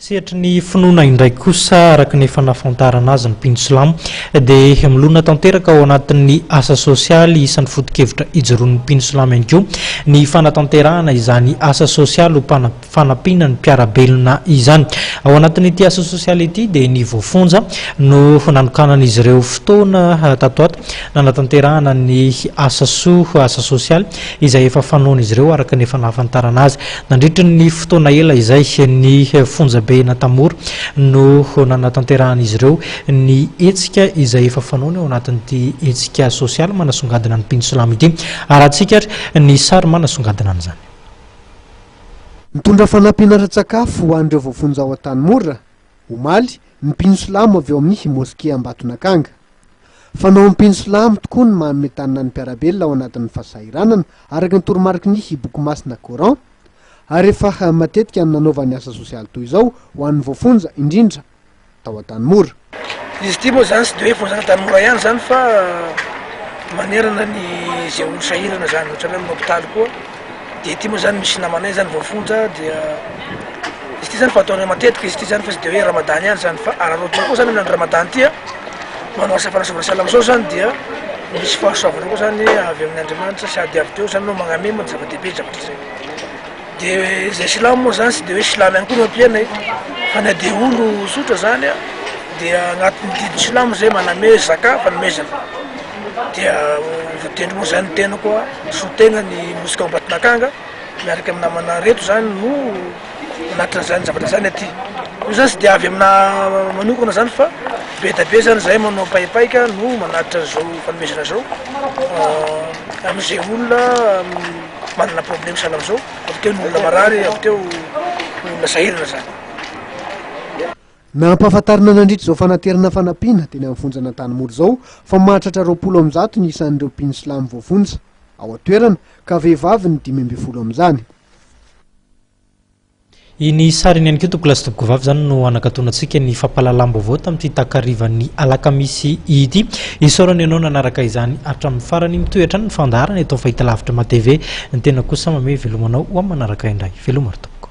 Sehatra ny finoana indray kosa araka ny fanafantarana azy ny mpino-silamo dia milona tanteraka ao anatin'ny asa sosialy isan'ny foto-kevitra ijeroan'ny mpino-silamo ihany koa ny fanatanterahana izany asa sosialy ho fanampiana ny mpiarabelona izany. Ao anatin'ity asa sosialy ity dia ny voafonja no nanokanan'izy ireo fotoana tato ato nanatanterahana ny asa soa asa sosialy izay efa fanoan'izy ireo araka ny fanafantarana azy. Nandritra ny fotoana ela izay ny fonja na tamora no nanatanterahana ireo ny etsika izay efa fanoana ao anatin'ity etsika sosialy manasongadina ny mpino-silamo ity. Arahantsika ny sary manasongadina an'izany. Mitondra fanampiana ara-tsakafo ho an'ireo voafonja ao an-tanimora omaly ny mpino-silamo avy eo amin'ny moské Ambatonakanga. Fanao ny mpino-silamo tokoa ny manome tanina ny mpiarabelona ao anatin'ny fahasahiranana araka ny toromarika ny boky masina Coran. Ary efa matetika nanaovany asa sosialy toy izao ho an'ny voafonja indrindra tao an-tanimora. Izy ity moa zany tsy dia hoe fonjana tanimora ihany zany fa manerana ny izay olo sahirana zany ohatra hoe amin'ny hôpitaly koa. Dia ity moa zany misy namanay zany voafonja dia izy ity zany fataony matetika izy ity zany fa tsy dia hoe ramadany ihany zany fa ararotina koa zany amin'ny andro ramadany ity manao asa fanasovana salama zao zany dia misy fahasoavana koa zany avy amin'ny Andriamanitra sady avy teo zany no magname moa zava-dehibe zavatra zay. Dia izay silamo moa zany tsy dia hoe silamo ihany koa no ampiana fa na dia olo sotra zany dia agnatin'ny didiny silamo zay maname zaka fanomezana. Dia voatendry moa zany tena koa sotegna ny moské Ambatonakanga miaraka amin'ny namana reto zany no manatitra zany zavatra zany aty. Io zany tsy dia avy amina manokana zany fa be da be zany zay manao paipaika no manatitra zao fanomezana zao amin'izay olona manana problème salama zao, avy teo ny olona marary, avy teo olona sahirana zany. Nampahafantarina nandritra zao fanaterana fanampiana teny amin'ny fonjana tanimora zao fa mahatratra 20 ny isan'ireo mpino-silamo voafonja ao an-toerana ka vehivavy ny 15 amin'izany. Iny sariny ihany koa toko lasa toko vavy zany no anakatonantsika ny fampahalalam-baovao tamin'ity takarivan'ny alakamisy ity. Isaorana ianao nanaraka izany hatramin'ny farany mitoetra ny fandaharana eto fahita lavitra ma-TV ny tena kosa mame velomanao ho amin'ny manaraka indray. Velomaro tompoko.